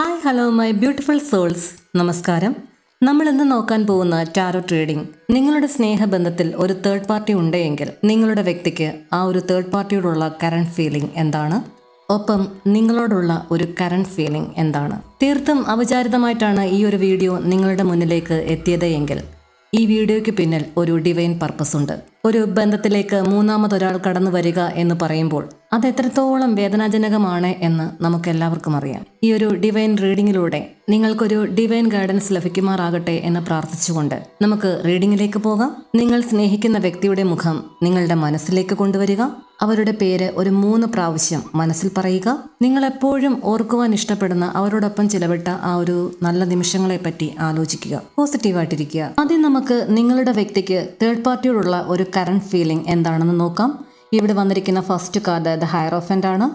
Hi hello my beautiful souls. നമസ്കാരം. നമ്മൾ ഇന്ന് നോക്കാൻ പോകുന്ന ടാരോ ട്രീഡിംഗ്. നിങ്ങളുടെ സ്നേഹബന്ധത്തിൽ ഒരു തേർഡ് പാർട്ടി ഉണ്ടെങ്കിൽ നിങ്ങളുടെ വ്യക്തിക്ക് ആ ഒരു തേർഡ് പാർട്ടിയോടുള്ള കറണ്ട് ഫീലിംഗ് എന്താണ്? ഒപ്പം നിങ്ങളോടുള്ള ഒരു കറണ്ട് ഫീലിംഗ് എന്താണ്? തീർത്തും അവിചാരിതമായിട്ടാണ് ഈ ഒരു വീഡിയോ നിങ്ങളുടെ മുന്നിലേക്ക് എത്തിയത് എങ്കിൽ ഈ വീഡിയോയ്ക്ക് പിന്നിൽ ഒരു ഡിവൈൻ പർപ്പസ് ഉണ്ട്. ഒരു ബന്ധത്തിലേക്ക് മൂന്നാമതൊരാൾ കടന്നു വരിക എന്ന് പറയുമ്പോൾ അത് എത്രത്തോളം വേദനാജനകമാണ് എന്ന് നമുക്കെല്ലാവർക്കും അറിയാം. ഈ ഒരു ഡിവൈൻ റീഡിങ്ങിലൂടെ നിങ്ങൾക്കൊരു ഡിവൈൻ ഗൈഡൻസ് ലഭിക്കുമാറാകട്ടെ എന്ന് പ്രാർത്ഥിച്ചുകൊണ്ട് നമുക്ക് റീഡിങ്ങിലേക്ക് പോകാം. നിങ്ങൾ സ്നേഹിക്കുന്ന വ്യക്തിയുടെ മുഖം നിങ്ങളുടെ മനസ്സിലേക്ക് കൊണ്ടുവരിക. അവരുടെ പേര് ഒരു 3 പ്രാവശ്യം മനസ്സിൽ പറയുക. നിങ്ങൾ എപ്പോഴും ഓർക്കുവാൻ ഇഷ്ടപ്പെടുന്ന അവരോടൊപ്പം ചിലവിട്ട ആ ഒരു നല്ല നിമിഷങ്ങളെ പറ്റി ആലോചിക്കുക. പോസിറ്റീവായിട്ടിരിക്കുക. ആദ്യം നമുക്ക് നിങ്ങളുടെ വ്യക്തിക്ക് തേർഡ് പാർട്ടിയോടുള്ള ഒരു കറണ്ട് ഫീലിംഗ് എന്താണെന്ന് നോക്കാം. ഇവിടെ വന്നിരിക്കുന്ന ഫസ്റ്റ് കാർഡ് ദ ഹയറോഫന്റ് ആണ്.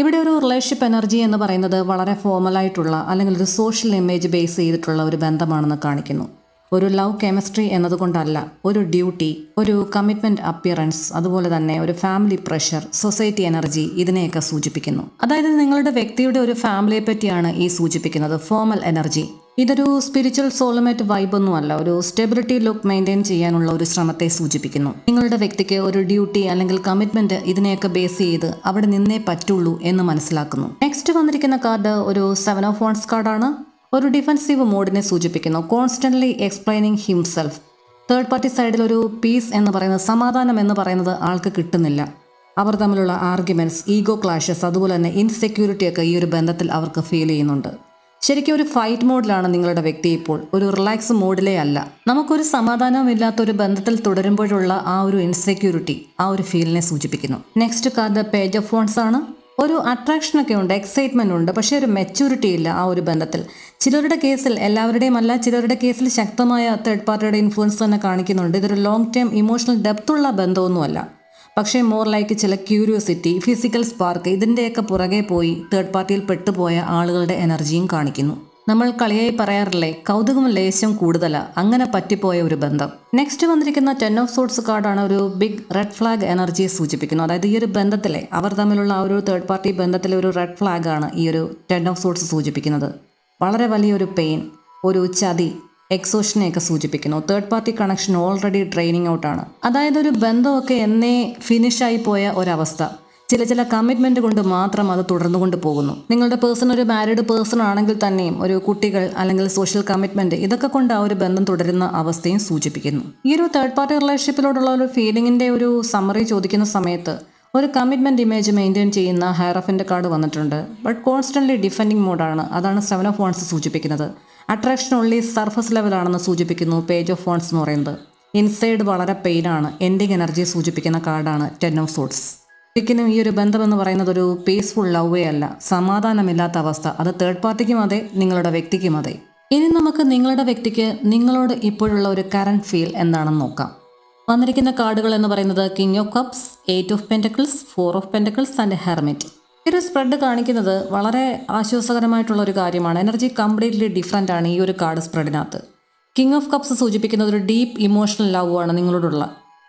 ഇവിടെ ഒരു റിലേഷൻഷിപ്പ് എനർജി എന്ന് പറയുന്നത് വളരെ ഫോർമലായിട്ടുള്ള അല്ലെങ്കിൽ ഒരു സോഷ്യൽ ഇമേജ് ബേസ് ചെയ്തിട്ടുള്ള ഒരു ബന്ധമാണെന്ന് കാണിക്കുന്നു. ഒരു ലവ് കെമിസ്ട്രി എന്നതുകൊണ്ടല്ല, ഒരു ഡ്യൂട്ടി, ഒരു കമ്മിറ്റ്മെന്റ് അപ്പിയറൻസ്, അതുപോലെ തന്നെ ഒരു ഫാമിലി പ്രഷർ, സൊസൈറ്റി എനർജി ഇതിനെയൊക്കെ സൂചിപ്പിക്കുന്നു. അതായത് നിങ്ങളുടെ വ്യക്തിയുടെ ഒരു ഫാമിലിയെ പറ്റിയാണ് ഈ സൂചിപ്പിക്കുന്നത്. Formal energy. ഇതൊരു സ്പിരിച്വൽ സോൾമേറ്റ് വൈബൊന്നുമല്ല, ഒരു സ്റ്റെബിലിറ്റി ലുക്ക് മെയിൻറ്റെയിൻ ചെയ്യാനുള്ള ഒരു ശ്രമത്തെ സൂചിപ്പിക്കുന്നു. നിങ്ങളുടെ വ്യക്തിക്ക് ഒരു ഡ്യൂട്ടി അല്ലെങ്കിൽ കമ്മിറ്റ്മെന്റ് ഇതിനെയൊക്കെ ബേസ് ചെയ്ത് അവിടെ നിന്നേ പറ്റുള്ളൂ എന്ന് മനസ്സിലാക്കുന്നു. നെക്സ്റ്റ് വന്നിരിക്കുന്ന കാർഡ് ഒരു 7 ഓഫ് വാണ്ട്സ് കാർഡാണ്. ഒരു ഡിഫൻസീവ് മോഡിനെ സൂചിപ്പിക്കുന്നു. Constantly explaining himself. Third party സൈഡിൽ ഒരു പീസ് എന്ന് പറയുന്നത്, സമാധാനം എന്ന് പറയുന്നത് ആൾക്ക് കിട്ടുന്നില്ല. അവർ തമ്മിലുള്ള ആർഗ്യുമെന്റ്സ്, ഈഗോ ക്ലാഷസ്, അതുപോലെ തന്നെ ഇൻസെക്യൂരിറ്റിയൊക്കെ ഈ ഒരു ബന്ധത്തിൽ അവർക്ക് ഫീൽ ചെയ്യുന്നുണ്ട്. ശരിക്കും ഒരു ഫൈറ്റ് മോഡിലാണ് നിങ്ങളുടെ വ്യക്തി ഇപ്പോൾ, ഒരു റിലാക്സ് മോഡിലേ അല്ല. നമുക്കൊരു സമാധാനമില്ലാത്ത ഒരു ബന്ധത്തിൽ തുടരുമ്പോഴുള്ള ആ ഒരു ഇൻസെക്യൂരിറ്റി, ആ ഒരു ഫീലിനെ സൂചിപ്പിക്കുന്നു. Next card page of wants ആണ്. ഒരു അട്രാക്ഷനൊക്കെ ഉണ്ട്, എക്സൈറ്റ്മെന്റ് ഉണ്ട്, പക്ഷേ ഒരു മെച്യൂരിറ്റി ഇല്ല ആ ഒരു ബന്ധത്തിൽ. ചിലരുടെ കേസിൽ, എല്ലാവരുടെയും അല്ല, ചിലരുടെ കേസിൽ ശക്തമായ തേർഡ് പാർട്ടിയുടെ ഇൻഫ്ലുവൻസ് തന്നെ കാണിക്കുന്നുണ്ട്. ഇതൊരു ലോങ് ടേം ഇമോഷണൽ ഡെപ്തുള്ള ബന്ധമൊന്നുമല്ല, പക്ഷേ മോർ ലൈക്ക് ചില ക്യൂരിയോസിറ്റി, ഫിസിക്കൽ സ്പാർക്ക്, ഇതിൻ്റെയൊക്കെ പുറകെ പോയി തേർഡ് പാർട്ടിയിൽ പെട്ടുപോയ ആളുകളുടെ എനർജിയും കാണിക്കുന്നു. നമ്മൾ കളിയായി പറയാറില്ലേ, കൗതുകം ലേശം കൂടുതലാ, അങ്ങനെ പറ്റിപ്പോയ ഒരു ബന്ധം. നെക്സ്റ്റ് വന്നിരിക്കുന്ന 10 ഓഫ് സോർട്സ് കാർഡാണ്. ഒരു ബിഗ് റെഡ് ഫ്ലാഗ് എനർജിയെ സൂചിപ്പിക്കുന്നു. അതായത് ഈ ഒരു ബന്ധത്തിലെ, അവർ തമ്മിലുള്ള ആ ഒരു തേർഡ് പാർട്ടി ബന്ധത്തിലെ ഒരു റെഡ് ഫ്ലാഗ് ആണ് ഈ ഒരു 10 ഓഫ് സോർട്സ് സൂചിപ്പിക്കുന്നത്. വളരെ വലിയൊരു പെയിൻ, ഒരു ചതി, എക്സോഷനെയൊക്കെ സൂചിപ്പിക്കുന്നു. Third party connection already draining ഔട്ടാണ്. അതായത് ഒരു ബന്ധമൊക്കെ എന്നേ ഫിനിഷായി പോയ ഒരവസ്ഥ. ചില കമ്മിറ്റ്മെന്റ് കൊണ്ട് മാത്രം അത് തുടർന്നുകൊണ്ട് പോകുന്നു. നിങ്ങളുടെ പേഴ്സൺ ഒരു മാരീഡ് പേഴ്സൺ ആണെങ്കിൽ തന്നെയും ഒരു കുട്ടികൾ അല്ലെങ്കിൽ സോഷ്യൽ കമ്മിറ്റ്മെന്റ്, ഇതൊക്കെ കൊണ്ട് ആ ഒരു ബന്ധം തുടരുന്ന അവസ്ഥയും സൂചിപ്പിക്കുന്നു. ഈ ഒരു തേർഡ് പാർട്ടി റിലേഷൻഷിപ്പിലോടുള്ള ഒരു ഫീലിംഗിന്റെ ഒരു സമ്മറി ചോദിക്കുന്ന സമയത്ത് ഒരു കമ്മിറ്റ്മെന്റ് ഇമേജ് മെയിൻറ്റെയിൻ ചെയ്യുന്ന ഹയറോഫന്റ് കാർഡ് വന്നിട്ടുണ്ട്. ബട്ട് കോൺസ്റ്റന്റ്ലി ഡിഫെൻഡിങ് മോഡാണ്. അതാണ് 7 ഓഫ് വാണ്ട്സ് സൂചിപ്പിക്കുന്നത്. അട്രാക്ഷൻ ഓൺലി സർഫസ് ലെവലാണെന്ന് സൂചിപ്പിക്കുന്നു പേജ് ഓഫ് വാണ്ട്സ് എന്ന് പറയുന്നത്. ഇൻസൈഡ് വളരെ പെയിനാണ്, എൻഡിങ് എനർജിയെ സൂചിപ്പിക്കുന്ന കാർഡാണ് 10 ഓഫ് സോർട്സ്. ഒരിക്കലും ഈ ഒരു ബന്ധം എന്ന് പറയുന്നത് ഒരു പീസ്ഫുൾ ലവ്വേ അല്ല, സമാധാനമില്ലാത്ത അവസ്ഥ. അത് തേർഡ് പാർട്ടിക്കും അതെ, നിങ്ങളുടെ വ്യക്തിക്കും അതെ. ഇനി നമുക്ക് നിങ്ങളുടെ വ്യക്തിക്ക് നിങ്ങളോട് ഇപ്പോഴുള്ള ഒരു കറണ്ട് ഫീൽ എന്താണെന്ന് നോക്കാം. വന്നിരിക്കുന്ന കാർഡുകൾ എന്ന് പറയുന്നത് king of cups, 8 of pentacles, 4 of pentacles and hermit. ഈ ഒരു സ്പ്രെഡ് കാണിക്കുന്നത് വളരെ ആശ്വാസകരമായിട്ടുള്ള ഒരു കാര്യമാണ്. എനർജി കംപ്ലീറ്റ്ലി ഡിഫറെൻ്റ് ആണ് ഈ ഒരു കാർഡ് സ്പ്രെഡിനകത്ത്. കിങ് ഓഫ് കപ്സ് സൂചിപ്പിക്കുന്നത് ഒരു ഡീപ്പ് ഇമോഷണൽ ലവ് ആണ് നിങ്ങളോടുള്ള.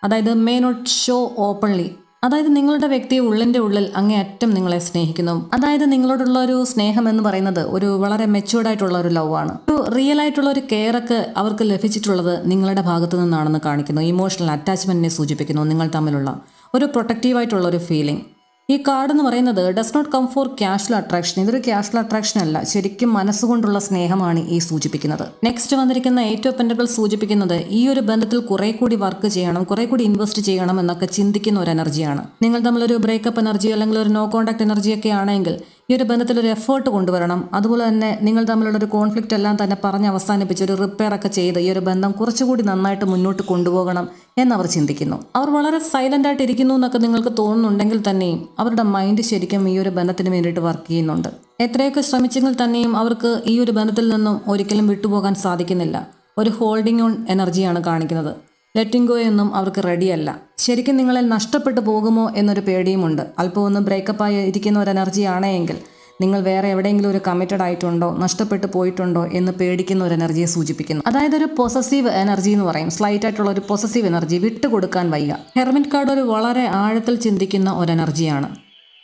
അതായത് മേ നോട്ട് ഷോ ഓപ്പൺലി. അതായത് നിങ്ങളുടെ വ്യക്തി ഉള്ളിൻ്റെ ഉള്ളിൽ അങ്ങേയറ്റം നിങ്ങളെ സ്നേഹിക്കുന്നു. അതായത് നിങ്ങളോടുള്ള ഒരു സ്നേഹം എന്ന് പറയുന്നത് ഒരു വളരെ മെച്യൂർഡ് ആയിട്ടുള്ള ഒരു ലവ് ആണ്. ഒരു റിയൽ ആയിട്ടുള്ള ഒരു കെയർ ഒക്കെ അവർക്ക് ലഭിച്ചിട്ടുള്ളത് നിങ്ങളുടെ ഭാഗത്തു നിന്നാണെന്ന് കാണിക്കുന്നു. ഇമോഷണൽ അറ്റാച്ച്മെന്റിനെ സൂചിപ്പിക്കുന്നു. നിങ്ങൾ തമ്മിലുള്ള ഒരു പ്രൊട്ടക്റ്റീവായിട്ടുള്ള ഒരു ഫീലിംഗ്. ഈ കാർഡ് എന്ന് പറയുന്നത് does not come for casual attraction. ഇതൊരു ക്യാഷ്വൽ അട്രാക്ഷൻ അല്ല, ശരിക്കും മനസ്സുകൊണ്ടുള്ള സ്നേഹമാണ് ഈ സൂചിപ്പിക്കുന്നത്. നെക്സ്റ്റ് വന്നിരിക്കുന്ന 8 ഓഫ് പെന്റക്കിൾസ് സൂചിപ്പിക്കുന്നത് ഈ ഒരു ബന്ധത്തിൽ കുറെ കൂടി വർക്ക് ചെയ്യണം, കുറെ കൂടി ഇൻവെസ്റ്റ് ചെയ്യണം എന്നൊക്കെ ചിന്തിക്കുന്ന ഒരു എനർജിയാണ്. നിങ്ങൾ തമ്മിലൊരു ബ്രേക്കപ്പ് എനർജി അല്ലെങ്കിൽ ഒരു നോ കോൺടാക്ട് എനർജിയൊക്കെ ആണെങ്കിൽ ഈ ഒരു ബന്ധത്തിൽ ഒരു എഫേർട്ട് കൊണ്ടുവരണം. അതുപോലെ തന്നെ നിങ്ങൾ തമ്മിലുള്ള ഒരു കോൺഫ്ലിക്റ്റ് എല്ലാം തന്നെ പറഞ്ഞ് അവസാനിപ്പിച്ച് ഒരു റിപ്പയർ ഒക്കെ ചെയ്ത് ഈ ഒരു ബന്ധം കുറച്ചുകൂടി നന്നായിട്ട് മുന്നോട്ട് കൊണ്ടുപോകണം എന്നവർ ചിന്തിക്കുന്നു. അവർ വളരെ സൈലന്റ് ആയിട്ട് ഇരിക്കുന്നു എന്നൊക്കെ നിങ്ങൾക്ക് തോന്നുന്നുണ്ടെങ്കിൽ തന്നെയും അവരുടെ മൈൻഡ് ശരിക്കും ഈ ഒരു ബന്ധത്തിന് വേണ്ടിയിട്ട് വർക്ക് ചെയ്യുന്നുണ്ട്. എത്രയൊക്കെ ശ്രമിച്ചെങ്കിൽ തന്നെയും അവർക്ക് ഈ ഒരു ബന്ധത്തിൽ നിന്നും ഒരിക്കലും വിട്ടുപോകാൻ സാധിക്കുന്നില്ല. ഒരു ഹോൾഡിംഗ് ഓൺ എനർജിയാണ് കാണിക്കുന്നത്. ലെറ്റിംഗ് ഗോ ഒന്നും അവർക്ക് റെഡിയല്ല. ശരിക്കും നിങ്ങളിൽ നഷ്ടപ്പെട്ടു പോകുമോ എന്നൊരു പേടിയുമുണ്ട്. അല്പം ഒന്ന് ബ്രേക്കപ്പായി ഇരിക്കുന്ന ഒരു എനർജി ആണെങ്കിൽ നിങ്ങൾ വേറെ എവിടെയെങ്കിലും ഒരു കമ്മിറ്റഡ് ആയിട്ടുണ്ടോ, നഷ്ടപ്പെട്ടു പോയിട്ടുണ്ടോ എന്ന് പേടിക്കുന്ന ഒരു എനർജിയെ സൂചിപ്പിക്കുന്നു. അതായത് ഒരു പൊസസീവ് എനർജി എന്ന് പറയും. സ്ലൈറ്റ് ആയിട്ടുള്ള ഒരു പൊസസീവ് എനർജി, വിട്ടുകൊടുക്കാൻ വയ്യ. ഹെർമിറ്റ് കാർഡ് ഒരു വളരെ ആഴത്തിൽ ചിന്തിക്കുന്ന ഒരു എനർജിയാണ്.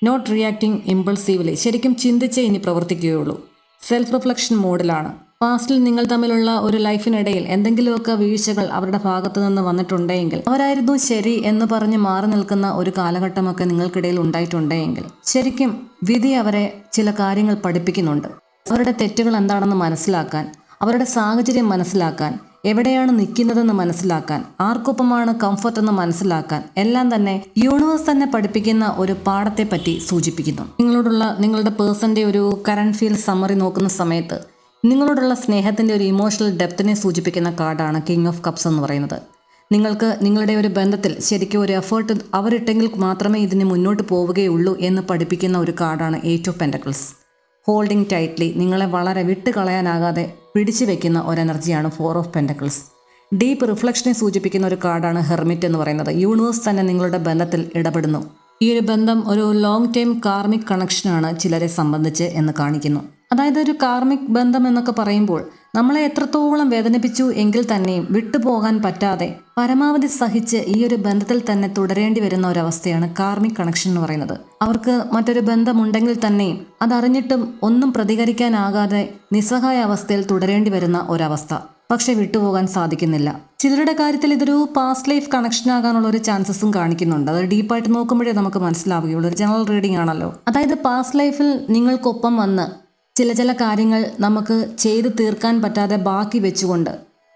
Not reacting impulsively. ശരിക്കും ചിന്തിച്ചേ ഇനി പ്രവർത്തിക്കുകയുള്ളൂ. Self reflection മോഡിലാണ്. പാസ്റ്റിൽ നിങ്ങൾ തമ്മിലുള്ള ഒരു ലൈഫിനിടയിൽ എന്തെങ്കിലുമൊക്കെ വീഴ്ചകൾ അവരുടെ ഭാഗത്തു നിന്ന് വന്നിട്ടുണ്ടെങ്കിൽ, അവരായിരുന്നു ശരി എന്ന് പറഞ്ഞ് മാറി നിൽക്കുന്ന ഒരു കാലഘട്ടമൊക്കെ നിങ്ങൾക്കിടയിൽ ഉണ്ടായിട്ടുണ്ടെങ്കിൽ, ശരിക്കും വിധി അവരെ ചില കാര്യങ്ങൾ പഠിപ്പിക്കുന്നുണ്ട്. അവരുടെ തെറ്റുകൾ എന്താണെന്ന് മനസ്സിലാക്കാൻ, അവരുടെ സാഹചര്യം മനസ്സിലാക്കാൻ, എവിടെയാണ് നിൽക്കുന്നതെന്ന് മനസ്സിലാക്കാൻ, ആർക്കൊപ്പമാണ് കംഫർട്ട് എന്ന് മനസ്സിലാക്കാൻ, എല്ലാം തന്നെ യൂണിവേഴ്സ് തന്നെ പഠിപ്പിക്കുന്ന ഒരു പാഠത്തെ പറ്റി സൂചിപ്പിക്കുന്നു. നിങ്ങളോടുള്ള നിങ്ങളുടെ പേഴ്സന്റെ ഒരു കറന്റ് ഫീൽ സമ്മറി നോക്കുന്ന സമയത്ത് നിങ്ങളോടുള്ള സ്നേഹത്തിന്റെ ഒരു ഇമോഷണൽ ഡെപ്തിനെ സൂചിപ്പിക്കുന്ന കാർഡാണ് കിങ് ഓഫ് കപ്സ് എന്ന് പറയുന്നത്. നിങ്ങൾക്ക് നിങ്ങളുടെ ഒരു ബന്ധത്തിൽ ശരിക്കും ഒരു എഫേർട്ട് അവരിട്ടെങ്കിൽ മാത്രമേ ഇതിന് മുന്നോട്ട് പോവുകയുള്ളൂ എന്ന് പഠിപ്പിക്കുന്ന ഒരു കാർഡാണ് 8 ഓഫ് പെൻറ്റക്കിൾസ്. ഹോൾഡിംഗ് ടൈറ്റ്ലി, നിങ്ങളെ വളരെ വിട്ട് കളയാനാകാതെ പിടിച്ചു വെക്കുന്ന ഒരു എനർജിയാണ് 4 ഓഫ് പെൻറ്റക്കിൾസ്. ഡീപ്പ് റിഫ്ലക്ഷനെ സൂചിപ്പിക്കുന്ന ഒരു കാർഡാണ് ഹെർമിറ്റ് എന്ന് പറയുന്നത്. യൂണിവേഴ്സ് തന്നെ നിങ്ങളുടെ ബന്ധത്തിൽ ഇടപെടുന്നു. ഈ ഒരു ബന്ധം ഒരു ലോങ് ടൈം കാർമിക് കണക്ഷനാണ് ചിലരെ സംബന്ധിച്ച് എന്ന് കാണിക്കുന്നു. അതായത് ഒരു കാർമിക് ബന്ധം എന്നൊക്കെ പറയുമ്പോൾ നമ്മളെ എത്രത്തോളം വേദനിപ്പിച്ചു എങ്കിൽ തന്നെയും വിട്ടുപോകാൻ പറ്റാതെ പരമാവധി സഹിച്ച് ഈ ഒരു ബന്ധത്തിൽ തന്നെ തുടരേണ്ടി വരുന്ന ഒരവസ്ഥയാണ് കാർമിക് കണക്ഷൻ എന്ന് പറയുന്നത്. അവർക്ക് മറ്റൊരു ബന്ധമുണ്ടെങ്കിൽ തന്നെയും അതറിഞ്ഞിട്ടും ഒന്നും പ്രതികരിക്കാനാകാതെ നിസ്സഹായ അവസ്ഥയിൽ തുടരേണ്ടി വരുന്ന ഒരവസ്ഥ. പക്ഷെ വിട്ടുപോകാൻ സാധിക്കുന്നില്ല. ചിലരുടെ കാര്യത്തിൽ ഇതൊരു പാസ്റ്റ് ലൈഫ് കണക്ഷൻ ആകാനുള്ള ഒരു ചാൻസസും കാണിക്കുന്നുണ്ട്. അത് ഡീപ്പായിട്ട് നോക്കുമ്പോഴേ നമുക്ക് മനസ്സിലാവുകയുള്ളൂ. ഒരു ജനറൽ റീഡിംഗ് ആണല്ലോ. അതായത് പാസ്റ്റ് ലൈഫിൽ നിങ്ങൾക്കൊപ്പം വന്ന് ചില കാര്യങ്ങൾ നമുക്ക് ചെയ്തു തീർക്കാൻ പറ്റാതെ ബാക്കി വെച്ചുകൊണ്ട്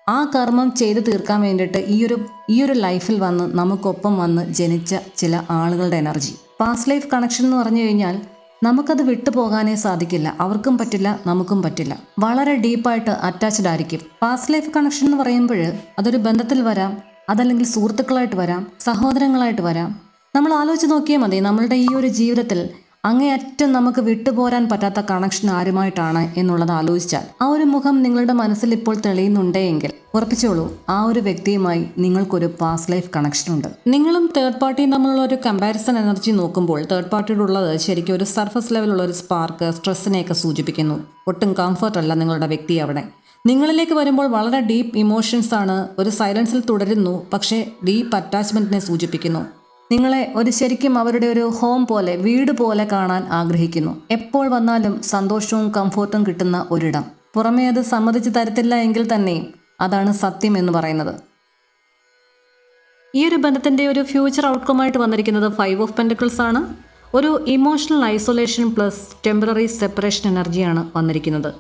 ആ കർമ്മം ചെയ്തു തീർക്കാൻ വേണ്ടിയിട്ട് ഈ ഒരു ലൈഫിൽ വന്ന് നമുക്കൊപ്പം വന്ന് ജനിച്ച ചില ആളുകളുടെ എനർജി. പാസ്റ്റ് ലൈഫ് കണക്ഷൻ എന്ന് പറഞ്ഞു കഴിഞ്ഞാൽ നമുക്കത് വിട്ടു പോകാനേ സാധിക്കില്ല. അവർക്കും പറ്റില്ല, നമുക്കും പറ്റില്ല. വളരെ ഡീപ്പായിട്ട് അറ്റാച്ച്ഡ് ആയിരിക്കും. പാസ്റ്റ് ലൈഫ് കണക്ഷൻ എന്ന് പറയുമ്പോൾ അതൊരു ബന്ധത്തിൽ വരാം, അതല്ലെങ്കിൽ സുഹൃത്തുക്കളായിട്ട് വരാം, സഹോദരങ്ങളായിട്ട് വരാം. നമ്മൾ ആലോചിച്ച് നോക്കിയാൽ മതി, നമ്മളുടെ ഈ ഒരു ജീവിതത്തിൽ അങ്ങേയറ്റം നമുക്ക് വിട്ടുപോരാൻ പറ്റാത്ത കണക്ഷൻ ആരുമായിട്ടാണ് എന്നുള്ളത് ആലോചിച്ചാൽ ആ ഒരു മുഖം നിങ്ങളുടെ മനസ്സിൽ ഇപ്പോൾ തെളിയുന്നുണ്ടെങ്കിൽ ഉറപ്പിച്ചോളൂ, ആ ഒരു വ്യക്തിയുമായി നിങ്ങൾക്കൊരു പാസ്റ്റ് ലൈഫ് കണക്ഷൻ ഉണ്ട്. നിങ്ങളും തേർഡ് പാർട്ടിയും തമ്മിലുള്ള ഒരു കമ്പാരിസൺ എനർജി നോക്കുമ്പോൾ തേർഡ് പാർട്ടിയുടെ ഉള്ളത് ശരിക്കും ഒരു സർഫസ് ലെവലുള്ള ഒരു സ്പാർക്ക്, സ്ട്രെസ്സിനെയൊക്കെ സൂചിപ്പിക്കുന്നു. ഒട്ടും കംഫർട്ട് അല്ല നിങ്ങളുടെ വ്യക്തി അവിടെ. നിങ്ങളിലേക്ക് വരുമ്പോൾ വളരെ ഡീപ്പ് ഇമോഷൻസ് ആണ്. ഒരു സൈലൻസിൽ തുടരുന്നു, പക്ഷേ ഡീപ്പ് അറ്റാച്ച്മെന്റിനെ സൂചിപ്പിക്കുന്നു. നിങ്ങളെ ഒരു ശരിക്കും അവരുടെ ഒരു ഹോം പോലെ, വീട് പോലെ കാണാൻ ആഗ്രഹിക്കുന്നു. എപ്പോൾ വന്നാലും സന്തോഷവും കംഫോർട്ടും കിട്ടുന്ന ഒരിടം. പുറമേ അത് സമ്മതിച്ച് തരത്തില്ല എങ്കിൽ തന്നെയും അതാണ് സത്യം എന്ന് പറയുന്നത്. ഈ ഒരു ബന്ധത്തിൻ്റെ ഒരു ഫ്യൂച്ചർ ഔട്ട്കമായിട്ട് വന്നിരിക്കുന്നത് 5 ഓഫ് പെൻറ്റക്കിൾസ് ആണ്. ഒരു emotional isolation plus temporary separation എനർജിയാണ് വന്നിരിക്കുന്നത്.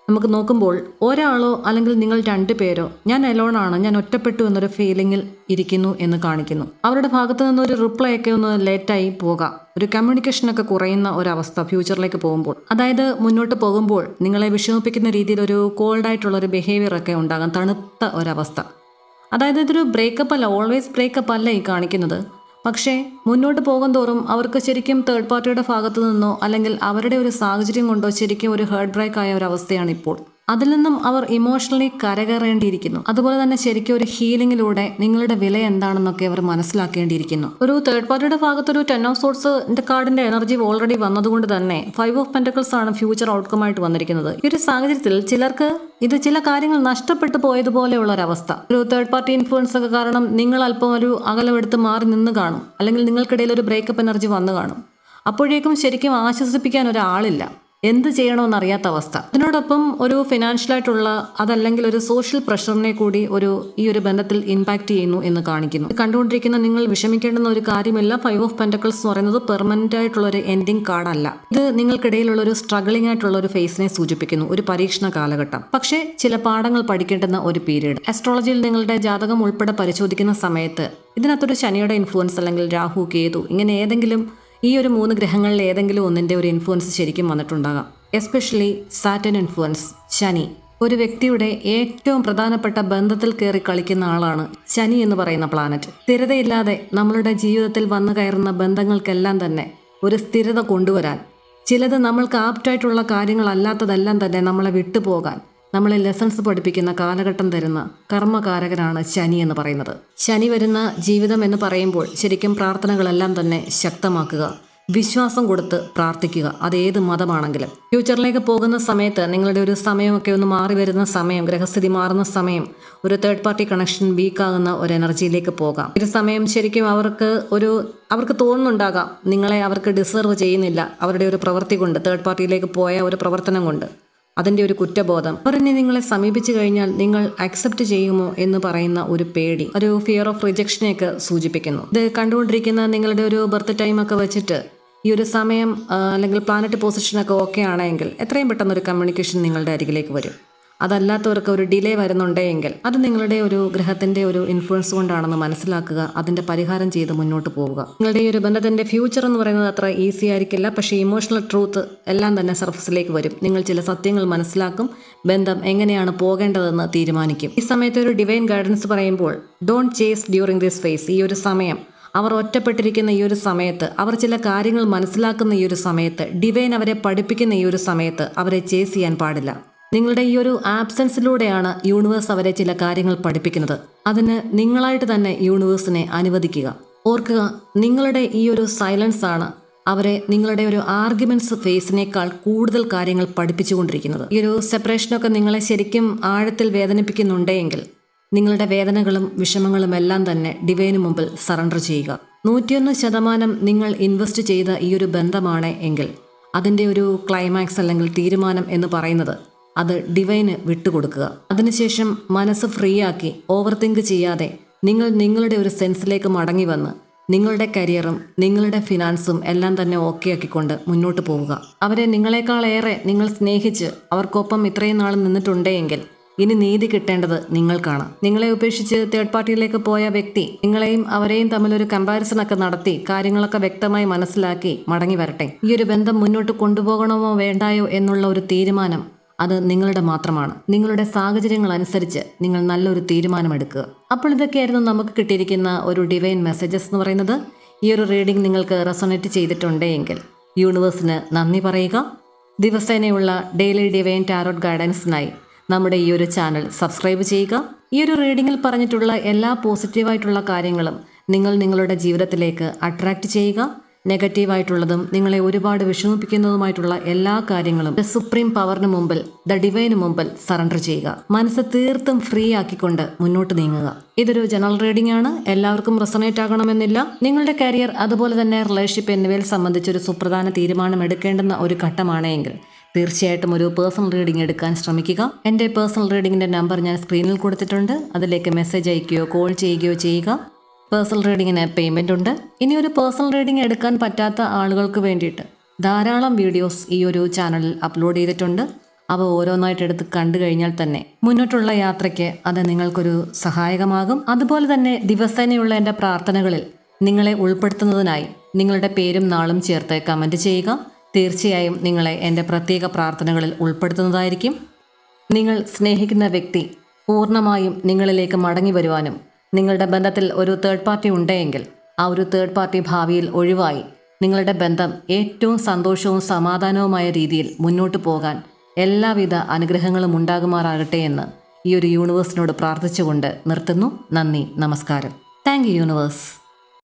നമുക്ക് നോക്കുമ്പോൾ ഒരാളോ അല്ലെങ്കിൽ നിങ്ങൾ 2 പേരോ ഞാൻ എലോണാണ്, ഞാൻ ഒറ്റപ്പെട്ടു എന്നൊരു ഫീലിങ്ങിൽ ഇരിക്കുന്നു എന്ന് കാണിക്കുന്നു. അവരുടെ ഭാഗത്തു നിന്നൊരു റിപ്ലൈ ഒക്കെ ഒന്ന് ലേറ്റായി പോകാം. ഒരു കമ്മ്യൂണിക്കേഷനൊക്കെ കുറയുന്ന ഒരവസ്ഥ ഫ്യൂച്ചറിലേക്ക് പോകുമ്പോൾ. അതായത് മുന്നോട്ട് പോകുമ്പോൾ നിങ്ങളെ വിഷമിപ്പിക്കുന്ന രീതിയിൽ ഒരു കോൾഡായിട്ടുള്ളൊരു ബിഹേവിയർ ഒക്കെ ഉണ്ടാകാം, തണുത്ത ഒരവസ്ഥ. അതായത് ഇതൊരു ബ്രേക്കപ്പ് അല്ല, ഓൾവേസ് ബ്രേക്കപ്പ് അല്ല ഈ കാണിക്കുന്നത്. പക്ഷേ മുന്നോട്ട് പോകും തോറും അവർക്ക് ശരിക്കും തേർഡ് പാർട്ടിയുടെ ഭാഗത്തു നിന്നോ അല്ലെങ്കിൽ അവരുടെ ഒരു സാഹചര്യം കൊണ്ടോ ശരിക്കും ഒരു ഹേർട്ട് ബ്രേക്ക് ആയ ഒരു അവസ്ഥയാണ് ഇപ്പോൾ. അതിൽ നിന്നും അവർ ഇമോഷണലി കരകയറേണ്ടിയിരിക്കുന്നു. അതുപോലെ തന്നെ ശരിക്കും ഒരു ഹീലിംഗിലൂടെ നിങ്ങളുടെ വില എന്താണെന്നൊക്കെ അവർ മനസ്സിലാക്കേണ്ടിയിരിക്കുന്നു. ഒരു തേർഡ് പാർട്ടിയുടെ ഭാഗത്തൊരു 10 ഓഫ് സോർട്സ് കാർഡിന്റെ എനർജി ഓൾറെഡി വന്നതുകൊണ്ട് തന്നെ 5 ഓഫ് പെൻറ്റക്കിൾസ് ആണ് ഫ്യൂച്ചർ ഔട്ട്കമായിട്ട് വന്നിരിക്കുന്നത്. ഈ ഒരു സാഹചര്യത്തിൽ ചിലർക്ക് ഇത് ചില കാര്യങ്ങൾ നഷ്ടപ്പെട്ടു പോയതുപോലെയുള്ള ഒരവസ്ഥ. ഒരു തേർഡ് പാർട്ടി ഇൻഫ്ലുവൻസ് ഒക്കെ കാരണം നിങ്ങൾ അല്പം ഒരു അകലമെടുത്ത് മാറി നിന്ന് കാണും, അല്ലെങ്കിൽ നിങ്ങൾക്കിടയിൽ ഒരു ബ്രേക്കപ്പ് എനർജി വന്നു കാണും. അപ്പോഴേക്കും ശരിക്കും ആശ്വസിപ്പിക്കാൻ ഒരാളില്ല, എന്ത് ചെയ്യണമെന്നറിയാത്ത അവസ്ഥ. ഇതിനോടൊപ്പം ഒരു ഫിനാൻഷ്യലായിട്ടുള്ള അതല്ലെങ്കിൽ ഒരു സോഷ്യൽ പ്രഷറിനെ കൂടി ഈ ഒരു ബന്ധത്തിൽ ഇമ്പാക്ട് ചെയ്യുന്നു എന്ന് കാണിക്കുന്നു. കണ്ടുകൊണ്ടിരിക്കുന്ന നിങ്ങൾ വിഷമിക്കേണ്ടുന്ന ഒരു കാര്യമില്ല. 5 ഓഫ് പെൻറ്റക്കിൾസ് എന്ന് പറയുന്നത് പെർമനന്റ് ആയിട്ടുള്ള ഒരു എൻഡിങ് കാർഡല്ല. ഇത് നിങ്ങൾക്കിടയിലുള്ള ഒരു സ്ട്രഗ്ലിംഗ് ആയിട്ടുള്ള ഒരു ഫേസിനെ സൂചിപ്പിക്കുന്നു, ഒരു പരീക്ഷണ കാലഘട്ടം. പക്ഷേ ചില പാഠങ്ങൾ പഠിക്കേണ്ടുന്ന ഒരു പീരീഡ്. അസ്ട്രോളജിയിൽ നിങ്ങളുടെ ജാതകം ഉൾപ്പെടെ പരിശോധിക്കുന്ന സമയത്ത് ഇതിനകത്തൊരു ശനിയുടെ ഇൻഫ്ലുവൻസ് അല്ലെങ്കിൽ രാഹു, കേതു, ഇങ്ങനെ ഏതെങ്കിലും ഈ ഒരു 3 ഗ്രഹങ്ങളിൽ ഏതെങ്കിലും ഒന്നിൻ്റെ ഒരു ഇൻഫ്ലുവൻസ് ശരിക്കും വന്നിട്ടുണ്ടാകാം. എസ്പെഷ്യലി സാറ്റൻ ഇൻഫ്ലുവൻസ്, ശനി. ഒരു വ്യക്തിയുടെ ഏറ്റവും പ്രധാനപ്പെട്ട ബന്ധത്തിൽ കയറി കളിക്കുന്ന ആളാണ് ശനി എന്ന് പറയുന്ന പ്ലാനറ്റ്. സ്ഥിരതയില്ലാതെ നമ്മളുടെ ജീവിതത്തിൽ വന്നു കയറുന്ന ബന്ധങ്ങൾക്കെല്ലാം തന്നെ ഒരു സ്ഥിരത കൊണ്ടുവരാൻ, ചിലത് നമ്മൾക്ക് ആപ്റ്റായിട്ടുള്ള കാര്യങ്ങളല്ലാത്തതെല്ലാം തന്നെ നമ്മളെ വിട്ടുപോകാൻ നമ്മളെ ലെസൺസ് പഠിപ്പിക്കുന്ന കാലഘട്ടം തരുന്ന കർമ്മകാരകനാണ് ശനി എന്ന് പറയുന്നത്. ശനി വരുന്ന ജീവിതം എന്ന് പറയുമ്പോൾ ശരിക്കും പ്രാർത്ഥനകളെല്ലാം തന്നെ ശക്തമാക്കുക, വിശ്വാസം കൊടുത്ത് പ്രാർത്ഥിക്കുക, അത് ഏത് മതമാണെങ്കിലും. ഫ്യൂച്ചറിലേക്ക് പോകുന്ന സമയത്ത് നിങ്ങളുടെ ഒരു സമയമൊക്കെ ഒന്ന് മാറി വരുന്ന സമയം, ഗ്രഹസ്ഥിതി മാറുന്ന സമയം, ഒരു തേർഡ് പാർട്ടി കണക്ഷൻ വീക്കാകുന്ന ഒരു എനർജിയിലേക്ക് പോകാം. ഒരു സമയം ശരിക്കും അവർക്ക് തോന്നുന്നുണ്ടാകാം നിങ്ങളെ അവർക്ക് ഡിസർവ് ചെയ്യുന്നില്ല, അവരുടെ ഒരു പ്രവൃത്തി കൊണ്ട്, തേർഡ് പാർട്ടിയിലേക്ക് പോയ ഒരു പ്രവർത്തനം കൊണ്ട്. അതിൻ്റെ ഒരു കുറ്റബോധം, അവർ ഇനി നിങ്ങളെ സമീപിച്ചു കഴിഞ്ഞാൽ നിങ്ങൾ അക്സെപ്റ്റ് ചെയ്യുമോ എന്ന് പറയുന്ന ഒരു പേടി, ഒരു ഫിയർ ഓഫ് റിജക്ഷനെയൊക്കെ സൂചിപ്പിക്കുന്നു. ഇത് കണ്ടുകൊണ്ടിരിക്കുന്ന നിങ്ങളുടെ ഒരു ബർത്ത് ടൈമൊക്കെ വെച്ചിട്ട് ഈ ഒരു സമയം അല്ലെങ്കിൽ പ്ലാനറ്റ് പൊസിഷനൊക്കെ ഓക്കെ ആണെങ്കിൽ എത്രയും പെട്ടെന്ന് ഒരു കമ്മ്യൂണിക്കേഷൻ നിങ്ങളുടെ അരികിലേക്ക് വരും. അതല്ലാത്തവർക്ക് ഒരു ഡിലേ വരുന്നുണ്ടെങ്കിൽ അത് നിങ്ങളുടെ ഒരു ഗ്രഹത്തിൻ്റെ ഒരു ഇൻഫ്ലുവൻസ് കൊണ്ടാണെന്ന് മനസ്സിലാക്കുക. അതിൻ്റെ പരിഹാരം ചെയ്ത് മുന്നോട്ട് പോവുക. നിങ്ങളുടെ ഈ ഒരു ബന്ധത്തിൻ്റെ ഫ്യൂച്ചർ എന്ന് പറയുന്നത് അത്ര ഈസി ആയിരിക്കില്ല. പക്ഷേ ഇമോഷണൽ ട്രൂത്ത് എല്ലാം തന്നെ സർഫസിലേക്ക് വരും. നിങ്ങൾ ചില സത്യങ്ങൾ മനസ്സിലാക്കും. ബന്ധം എങ്ങനെയാണ് പോകേണ്ടതെന്ന് തീരുമാനിക്കും. ഈ സമയത്ത് ഒരു ഡിവൈൻ ഗൈഡൻസ് പറയുമ്പോൾ don't chase during this face. ഈ ഒരു സമയം, അവർ ഒറ്റപ്പെട്ടിരിക്കുന്ന ഈ ഒരു സമയത്ത്, അവർ ചില കാര്യങ്ങൾ മനസ്സിലാക്കുന്ന ഈ ഒരു സമയത്ത്, ഡിവൈൻ അവരെ പഠിപ്പിക്കുന്ന ഈ ഒരു സമയത്ത് അവരെ ചേസ് ചെയ്യാൻ പാടില്ല. നിങ്ങളുടെ ഈ ഒരു ആബ്സെൻസിലൂടെയാണ് യൂണിവേഴ്സ് അവരെ ചില കാര്യങ്ങൾ പഠിപ്പിക്കുന്നത്. അതിന് നിങ്ങളായിട്ട് തന്നെ യൂണിവേഴ്സിനെ അനുവദിക്കുക. ഓർക്കുക, നിങ്ങളുടെ ഈ ഒരു സൈലൻസ് ആണ് അവരെ നിങ്ങളുടെ ഒരു ആർഗ്യുമെന്റ്സ് ഫേസിനേക്കാൾ കൂടുതൽ കാര്യങ്ങൾ പഠിപ്പിച്ചുകൊണ്ടിരിക്കുന്നത്. ഈ ഒരു സെപ്പറേഷനൊക്കെ നിങ്ങളെ ശരിക്കും ആഴത്തിൽ വേദനിപ്പിക്കുന്നുണ്ടെങ്കിൽ നിങ്ങളുടെ വേദനകളും വിഷമങ്ങളും എല്ലാം തന്നെ ഡിവൈന് മുമ്പിൽ സറണ്ടർ ചെയ്യുക. 101% നിങ്ങൾ ഇൻവെസ്റ്റ് ചെയ്ത ഈ ഒരു ബന്ധമാണ് എങ്കിൽ അതിൻ്റെ ഒരു ക്ലൈമാക്സ് അല്ലെങ്കിൽ തീരുമാനം എന്ന് പറയുന്നത് അത് ഡിവൈന് വിട്ടുകൊടുക്കുക. അതിനുശേഷം മനസ്സ് ഫ്രീ ആക്കി ഓവർ തിങ്ക് ചെയ്യാതെ നിങ്ങൾ നിങ്ങളുടെ ഒരു സെൻസിലേക്ക് മടങ്ങി വന്ന് നിങ്ങളുടെ കരിയറും നിങ്ങളുടെ ഫിനാൻസും എല്ലാം തന്നെ ഓക്കെ ആക്കിക്കൊണ്ട് മുന്നോട്ട് പോവുക. അവരെ നിങ്ങളെക്കാളേറെ നിങ്ങൾ സ്നേഹിച്ച് അവർക്കൊപ്പം ഇത്രയും നാൾ നിന്നിട്ടുണ്ടെങ്കിൽ ഇനി നീതി കിട്ടേണ്ടത് നിങ്ങൾക്കാണ്. നിങ്ങളെ ഉപേക്ഷിച്ച് തേർഡ് പാർട്ടിയിലേക്ക് പോയ വ്യക്തി നിങ്ങളെയും അവരെയും തമ്മിലൊരു കമ്പാരിസൺ ഒക്കെ നടത്തി കാര്യങ്ങളൊക്കെ വ്യക്തമായി മനസ്സിലാക്കി മടങ്ങി വരട്ടെ. ഈ ഒരു ബന്ധം മുന്നോട്ട് കൊണ്ടുപോകണമോ വേണ്ടായോ എന്നുള്ള ഒരു തീരുമാനം അത് നിങ്ങളുടെ മാത്രമാണ്. നിങ്ങളുടെ സാഹചര്യങ്ങൾ അനുസരിച്ച് നിങ്ങൾ നല്ലൊരു തീരുമാനമെടുക്കുക. അപ്പോൾ ഇതൊക്കെയായിരുന്നു നമുക്ക് കിട്ടിയിരിക്കുന്ന ഒരു ഡിവൈൻ മെസ്സേജസ് എന്ന് പറയുന്നത്. ഈ ഒരു റീഡിംഗ് നിങ്ങൾക്ക് റെസൊണേറ്റ് ചെയ്തിട്ടുണ്ടെങ്കിൽ യൂണിവേഴ്സിന് നന്ദി പറയുക. ദിവസേനയുള്ള ഡെയിലി ഡിവൈൻ ടാരോട്ട് ഗൈഡൻസിനായി നമ്മുടെ ഈ ഒരു ചാനൽ സബ്സ്ക്രൈബ് ചെയ്യുക. ഈ ഒരു റീഡിങ്ങിൽ പറഞ്ഞിട്ടുള്ള എല്ലാ പോസിറ്റീവായിട്ടുള്ള കാര്യങ്ങളും നിങ്ങൾ നിങ്ങളുടെ ജീവിതത്തിലേക്ക് അട്രാക്റ്റ് ചെയ്യുക. നെഗറ്റീവായിട്ടുള്ളതും നിങ്ങളെ ഒരുപാട് വിഷമിപ്പിക്കുന്നതുമായിട്ടുള്ള എല്ലാ കാര്യങ്ങളും സുപ്രീം പവറിന് മുമ്പിൽ, ദ ഡിവൈന് മുമ്പിൽ സറണ്ടർ ചെയ്യുക. മനസ്സ് തീർത്തും ഫ്രീ ആക്കിക്കൊണ്ട് മുന്നോട്ട് നീങ്ങുക. ഇതൊരു ജനറൽ റീഡിംഗ് ആണ്. എല്ലാവർക്കും റെസൊണേറ്റ് ആകണമെന്നില്ല. നിങ്ങളുടെ കരിയർ അതുപോലെ തന്നെ റിലേഷൻഷിപ്പ് എന്നിവയിൽ സംബന്ധിച്ചൊരു സുപ്രധാന തീരുമാനം എടുക്കേണ്ടുന്ന ഒരു ഘട്ടമാണെങ്കിൽ തീർച്ചയായിട്ടും ഒരു പേഴ്സണൽ റീഡിംഗ് എടുക്കാൻ ശ്രമിക്കുക. എൻ്റെ പേഴ്സണൽ റീഡിങ്ങിൻ്റെ നമ്പർ ഞാൻ സ്ക്രീനിൽ കൊടുത്തിട്ടുണ്ട്. അതിലേക്ക് മെസ്സേജ് അയക്കുകയോ കോൾ ചെയ്യുകയോ ചെയ്യുക. പേഴ്സണൽ റീഡിങ്ങിന് പേയ്മെൻ്റ് ഉണ്ട്. ഇനി ഒരു പേഴ്സണൽ റീഡിംഗ് എടുക്കാൻ പറ്റാത്ത ആളുകൾക്ക് വേണ്ടിയിട്ട് ധാരാളം വീഡിയോസ് ഈ ഒരു ചാനലിൽ അപ്ലോഡ് ചെയ്തിട്ടുണ്ട്. അവ ഓരോന്നായിട്ട് എടുത്ത് കണ്ടു കഴിഞ്ഞാൽ തന്നെ മുന്നോട്ടുള്ള യാത്രയ്ക്ക് അത് നിങ്ങൾക്കൊരു സഹായകമാകും. അതുപോലെ തന്നെ ദിവസേനയുള്ള എൻ്റെ പ്രാർത്ഥനകളിൽ നിങ്ങളെ ഉൾപ്പെടുത്തുന്നതിനായി നിങ്ങളുടെ പേരും നാളും ചേർത്ത് കമൻറ്റ് ചെയ്യുക. തീർച്ചയായും നിങ്ങളെ എൻ്റെ പ്രത്യേക പ്രാർത്ഥനകളിൽ ഉൾപ്പെടുത്തുന്നതായിരിക്കും. നിങ്ങൾ സ്നേഹിക്കുന്ന വ്യക്തി പൂർണ്ണമായും നിങ്ങളിലേക്ക് മടങ്ങി വരുവാനും നിങ്ങളുടെ ബന്ധത്തിൽ ഒരു തേർഡ് പാർട്ടി ഉണ്ടെങ്കിൽ ആ ഒരു തേർഡ് പാർട്ടി ഭാവിയിൽ ഒഴിവായി നിങ്ങളുടെ ബന്ധം ഏറ്റവും സന്തോഷവും സമാധാനവുമായ രീതിയിൽ മുന്നോട്ട് പോകാൻ എല്ലാവിധ അനുഗ്രഹങ്ങളും ഉണ്ടാകുമാറാകട്ടെ എന്ന് ഈ ഒരു യൂണിവേഴ്സിനോട് പ്രാർത്ഥിച്ചുകൊണ്ട് നിർത്തുന്നു. നന്ദി, നമസ്കാരം. Thank you universe.